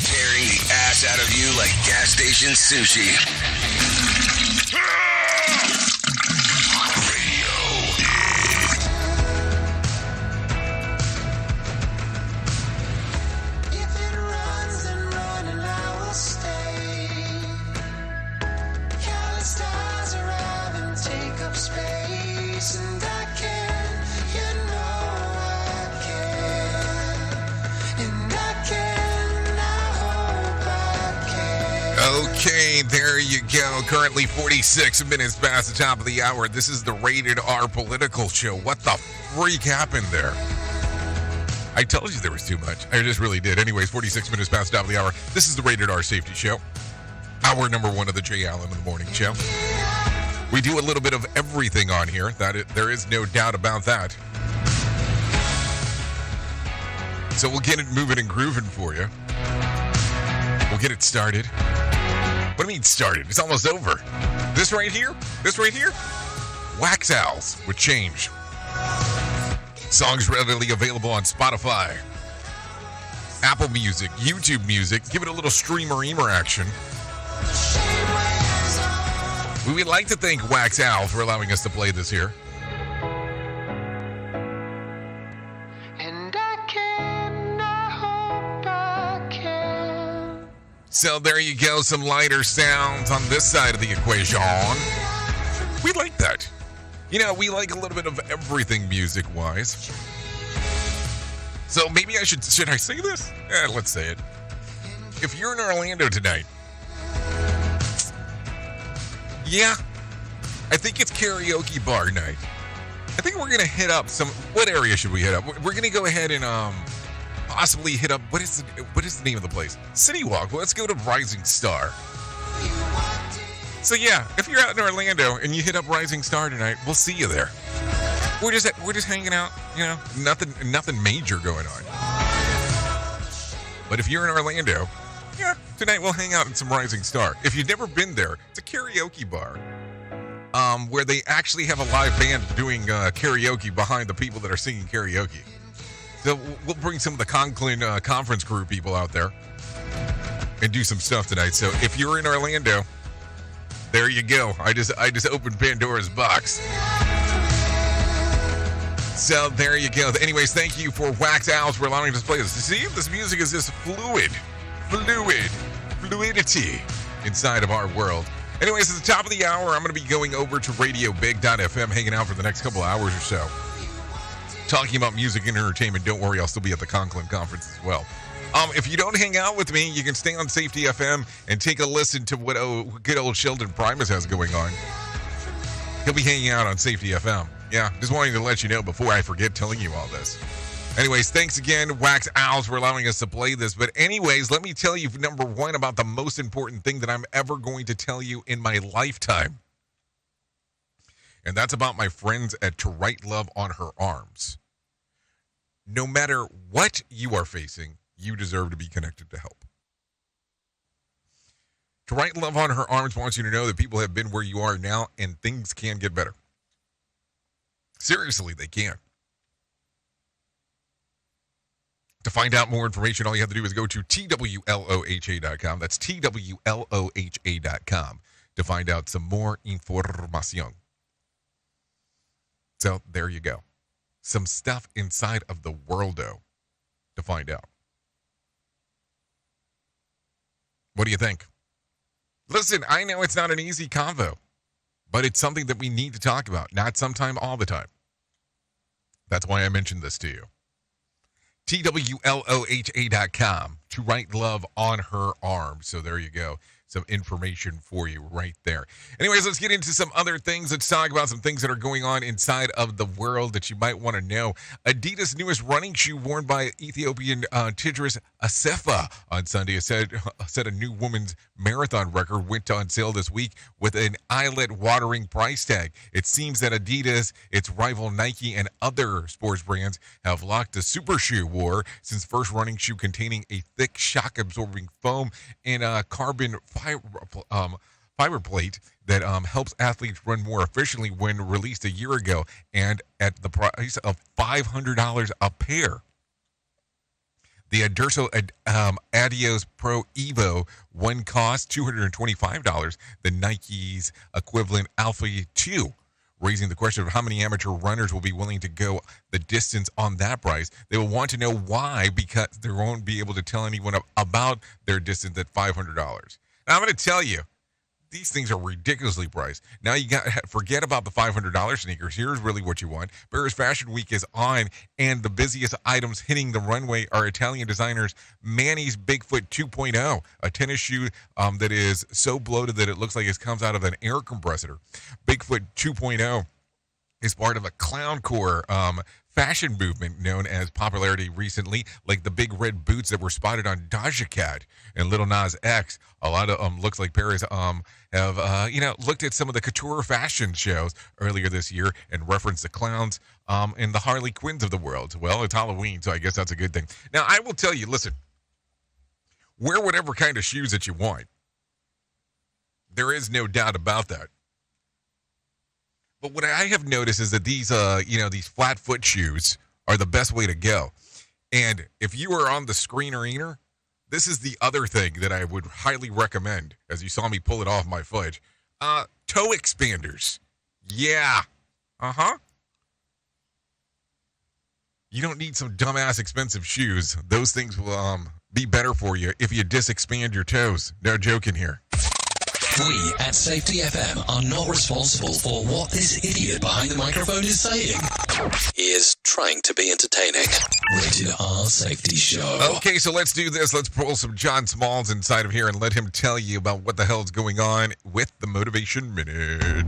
Tearing the ass out of you like gas station sushi. If it runs and running, I will stay. Cali stars arrive and take up space, and I can, you know I can, and I can, I hope I can. Okay, there you go. Currently 46 minutes past the top of the hour. This is the Rated R Political Show. What the freak happened there? I told you there was too much. I just really did. Anyways, 46 minutes past the top of the hour. This is the Rated R Safety Show. Hour number one of the Jay Allen in the Morning Show. We do a little bit of everything on here. There is no doubt about that. So we'll get it moving and grooving for you. We'll get it started. What do you mean started? It's almost over. This right here, Wax Owls with Change. Songs readily available on Spotify, Apple Music, YouTube Music. Give it a little streamer-eamer action. We would like to thank Wax Owl for allowing us to play this here. And I can, I hope I can. So there you go, some lighter sounds on this side of the equation. We like that. You know, we like a little bit of everything music-wise. So maybe should I say this? Let's say it. If you're in Orlando tonight, yeah, I think it's karaoke bar night. I think we're going to hit up what area should we hit up? We're going to go ahead and possibly hit up, what is the name of the place? City Walk. Well, let's go to Rising Star. So yeah, if you're out in Orlando and you hit up Rising Star tonight, we'll see you there. We're just hanging out, you know, nothing major going on. But if you're in Orlando, yeah, tonight we'll hang out at some Rising Star. If you've never been there, it's a karaoke bar where they actually have a live band doing karaoke behind the people that are singing karaoke. So we'll bring some of the Conklin conference crew people out there and do some stuff tonight. So if you're in Orlando, there you go. I just opened Pandora's box. So there you go. Anyways, thank you for Wax Owls for allowing us to play this. See, this music is just fluidity inside of our world. Anyways, at the top of the hour, I'm going to be going over to RadioBig.fm, hanging out for the next couple hours or so, talking about music and entertainment. Don't worry, I'll still be at the Conklin conference as well. If you don't hang out with me, you can stay on Safety FM and take a listen to what good old Sheldon Primus has going on. He'll be hanging out on Safety FM. Yeah, just wanting to let you know before I forget telling you all this. Anyways, thanks again, Wax Owls, for allowing us to play this. But anyways, let me tell you, number one, about the most important thing that I'm ever going to tell you in my lifetime. And that's about my friends at To Write Love on Her Arms. No matter what you are facing, you deserve to be connected to help. To Write Love on Her Arms wants you to know that people have been where you are now and things can get better. Seriously, they can. To find out more information, all you have to do is go to TWLOHA.com. That's TWLOHA.com to find out some more information. So there you go. Some stuff inside of the worldo to find out. What do you think? Listen, I know it's not an easy convo, but it's something that we need to talk about, not sometime, all the time. That's why I mentioned this to you. TWLOHA.com, To Write Love on Her Arms. So there you go. Some information for you right there. Anyways, let's get into some other things. Let's talk about some things that are going on inside of the world that you might want to know. Adidas' newest running shoe worn by Ethiopian Tigris Assefa on Sunday set a new women's marathon record, went on sale this week with an eyelid-watering price tag. It seems that Adidas, its rival Nike, and other sports brands have locked the super shoe war since first running shoe containing a thick shock-absorbing foam and a carbon fiber plate that helps athletes run more efficiently when released a year ago, and at the price of $500 a pair. The Adurso Adios Pro Evo one cost $225, the Nike's equivalent Alpha 2, raising the question of how many amateur runners will be willing to go the distance on that price. They will want to know why, because they won't be able to tell anyone about their distance at $500. Now, I'm going to tell you, these things are ridiculously priced. Now you got forget about the $500 sneakers. Here's really what you want. Paris Fashion Week is on, and the busiest items hitting the runway are Italian designers Manny's Bigfoot 2.0, a tennis shoe that is so bloated that it looks like it comes out of an air compressor. Bigfoot 2.0 is part of a clowncore fashion movement known as popularity recently, like the big red boots that were spotted on Doja Cat and Lil Nas X. A lot of looks like Paris have looked at some of the couture fashion shows earlier this year and referenced the clowns and the Harley Quinns of the world. Well, it's Halloween, so I guess that's a good thing. Now, I will tell you, listen, wear whatever kind of shoes that you want. There is no doubt about that. But what I have noticed is that these flat foot shoes are the best way to go. And if you are on the screener, this is the other thing that I would highly recommend, as you saw me pull it off my foot. Toe expanders. Yeah. You don't need some dumbass expensive shoes. Those things will be better for you if you disexpand your toes. No joking here. We at Safety FM are not responsible for what this idiot behind the microphone is saying. He is trying to be entertaining. Rated R Safety Show. Okay, so let's do this. Let's pull some John Smalls inside of here and let him tell you about what the hell is going on with the Motivation Minute.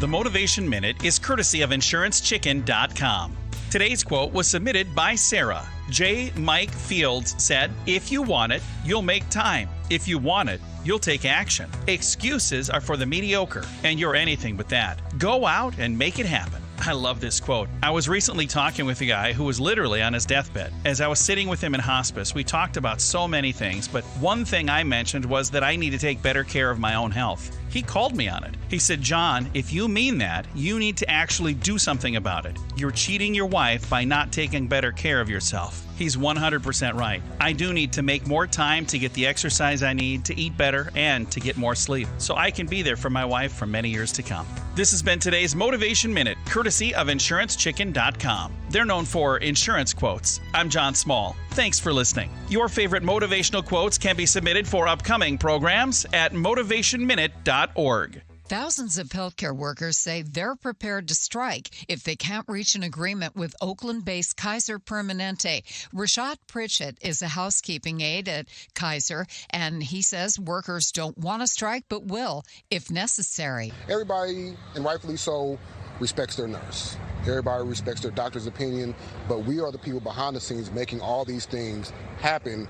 The Motivation Minute is courtesy of InsuranceChicken.com. Today's quote was submitted by Sarah. J. Mike Fields said, "If you want it, you'll make time. If you want it, you'll take action. Excuses are for the mediocre, and you're anything but that. Go out and make it happen." I love this quote. I was recently talking with a guy who was literally on his deathbed. As I was sitting with him in hospice, we talked about so many things, but one thing I mentioned was that I need to take better care of my own health. He called me on it. He said, "John, if you mean that, you need to actually do something about it. You're cheating your wife by not taking better care of yourself." He's 100% right. I do need to make more time to get the exercise I need, to eat better, and to get more sleep, so I can be there for my wife for many years to come. This has been today's Motivation Minute, courtesy of InsuranceChicken.com. They're known for insurance quotes. I'm John Small. Thanks for listening. Your favorite motivational quotes can be submitted for upcoming programs at motivationminute.org. Thousands of healthcare workers say they're prepared to strike if they can't reach an agreement with Oakland-based Kaiser Permanente. Rashad Pritchett is a housekeeping aide at Kaiser, and he says workers don't want to strike but will if necessary. Everybody, and rightfully so, respects their nurse. Everybody respects their doctor's opinion, but we are the people behind the scenes making all these things happen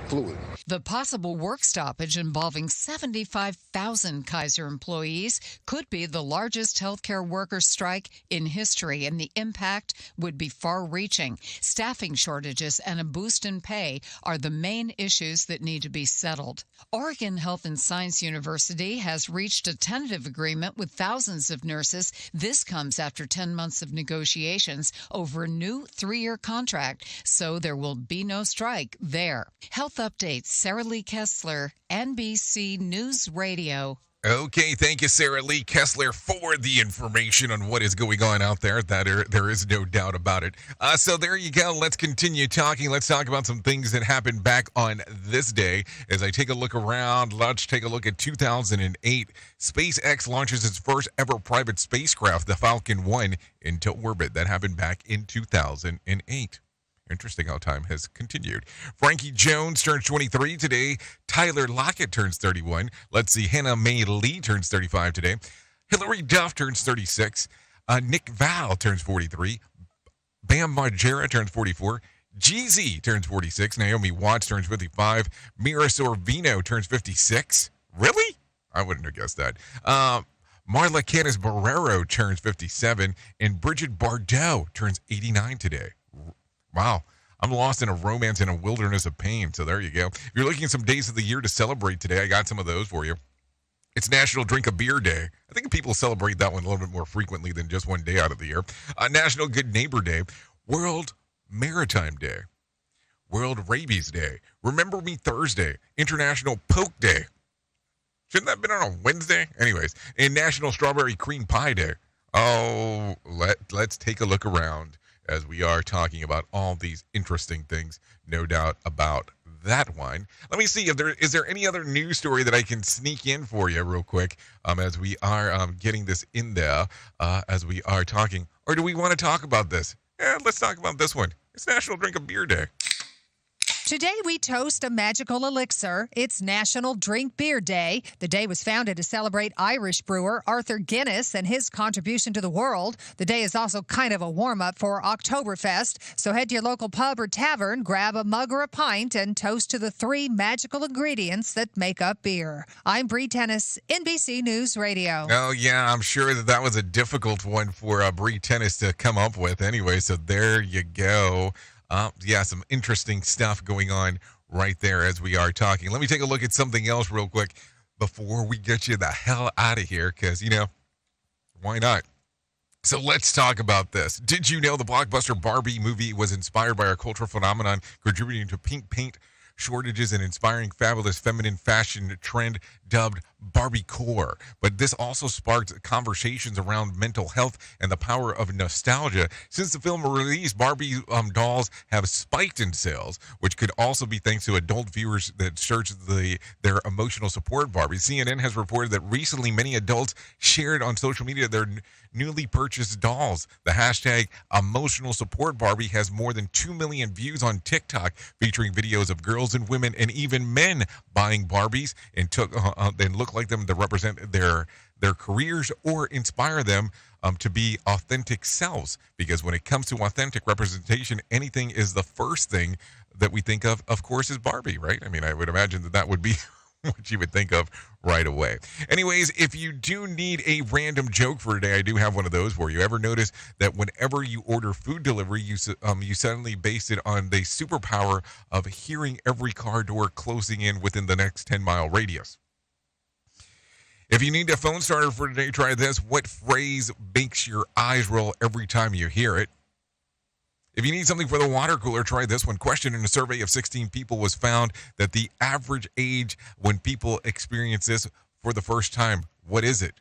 fluid. The possible work stoppage involving 75,000 Kaiser employees could be the largest healthcare worker strike in history, and the impact would be far-reaching. Staffing shortages and a boost in pay are the main issues that need to be settled. Oregon Health and Science University has reached a tentative agreement with thousands of nurses. This comes after 10 months of negotiations over a new 3-year contract, so there will be no strike there. Health updates, Sarah Lee Kessler, NBC News Radio. Okay, thank you, Sarah Lee Kessler, for the information on what is going on out there. There is no doubt about it. So there you go. Let's continue talking. Let's talk about some things that happened back on this day. As I take a look around, let's take a look at 2008. SpaceX launches its first ever private spacecraft, the Falcon 1, into orbit. That happened back in 2008. Interesting how time has continued. Frankie Jones turns 23 today. Tyler Lockett turns 31. Let's see, Hannah Mae Lee turns 35 today. Hilary Duff turns 36. Nick Val turns 43. Bam Margera turns 44. Jeezy turns 46. Naomi Watts turns 55. Mira Sorvino turns 56. Really? I wouldn't have guessed that. Marla Canis Barrero turns 57. And Bridget Bardot turns 89 today. Wow, I'm lost in a romance in a wilderness of pain. So there you go. If you're looking at some days of the year to celebrate today, I got some of those for you. It's National Drink a Beer Day. I think people celebrate that one a little bit more frequently than just one day out of the year. National Good Neighbor Day. World Maritime Day. World Rabies Day. Remember Me Thursday. International Poke Day. Shouldn't that have been on a Wednesday? Anyways, and National Strawberry Cream Pie Day. Oh, let's take a look around as we are talking about all these interesting things, no doubt about that one. Let me see if is there any other news story that I can sneak in for you real quick as we are getting this in there as we are talking. Or do we want to talk about this? Yeah, let's talk about this one. It's National Drink a Beer Day. Today we toast a magical elixir. It's National Drink Beer Day. The day was founded to celebrate Irish brewer Arthur Guinness and his contribution to the world. The day is also kind of a warm-up for Oktoberfest. So head to your local pub or tavern, grab a mug or a pint, and toast to the 3 magical ingredients that make up beer. I'm Bree Tennis, NBC News Radio. Oh, yeah, I'm sure that was a difficult one for Bree Tennis to come up with anyway, so there you go. Yeah, some interesting stuff going on right there as we are talking. Let me take a look at something else real quick before we get you the hell out of here, because, why not? So let's talk about this. Did you know the blockbuster Barbie movie was inspired by our cultural phenomenon, contributing to pink paint shortages and inspiring fabulous feminine fashion trend dubbed Barbiecore? But this also sparked conversations around mental health and the power of nostalgia. Since the film release, Barbie dolls have spiked in sales, which could also be thanks to adult viewers that search their emotional support Barbie. CNN has reported that recently many adults shared on social media their newly purchased dolls. The hashtag emotional support Barbie has more than 2 million views on TikTok, featuring videos of girls and women and even men buying Barbies and look like them to represent their careers or inspire them to be authentic selves. Because when it comes to authentic representation, anything is the first thing that we think of course, is Barbie, right? I mean, I would imagine that would be what you would think of right away. Anyways, if you do need a random joke for today, I do have one of those for you. Ever notice that whenever you order food delivery, you suddenly base it on the superpower of hearing every car door closing in within the next 10-mile radius? If you need a phone starter for today, try this. What phrase makes your eyes roll every time you hear it? If you need something for the water cooler, try this one. Question in a survey of 16 people was found that the average age when people experience this for the first time, what is it?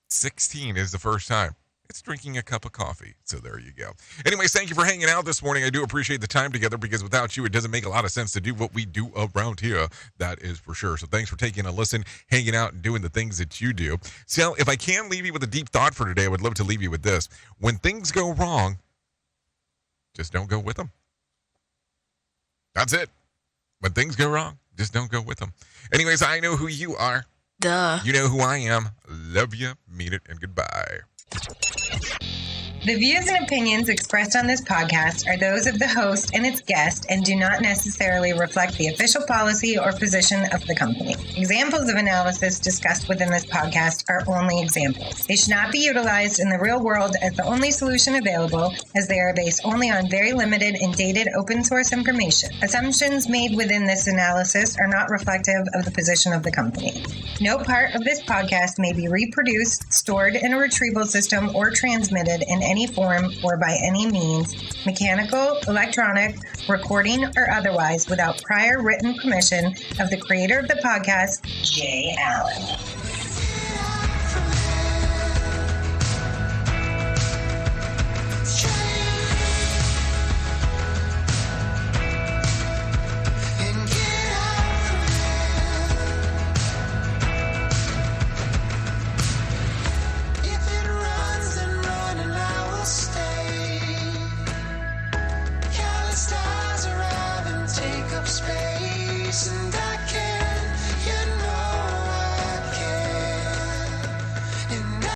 16 is the first time. It's drinking a cup of coffee. So there you go. Anyways, thank you for hanging out this morning. I do appreciate the time together, because without you, it doesn't make a lot of sense to do what we do around here. That is for sure. So thanks for taking a listen, hanging out, and doing the things that you do. So if I can leave you with a deep thought for today, I would love to leave you with this. When things go wrong, just don't go with them. That's it. When things go wrong, just don't go with them. Anyways, I know who you are. Duh. You know who I am. Love you, mean it, and goodbye. The views and opinions expressed on this podcast are those of the host and its guest and do not necessarily reflect the official policy or position of the company. Examples of analysis discussed within this podcast are only examples. They should not be utilized in the real world as the only solution available, as they are based only on very limited and dated open source information. Assumptions made within this analysis are not reflective of the position of the company. No part of this podcast may be reproduced, stored in a retrieval system, or transmitted in any form or by any means, mechanical, electronic, recording, or otherwise, without prior written permission of the creator of the podcast, Jay Allen.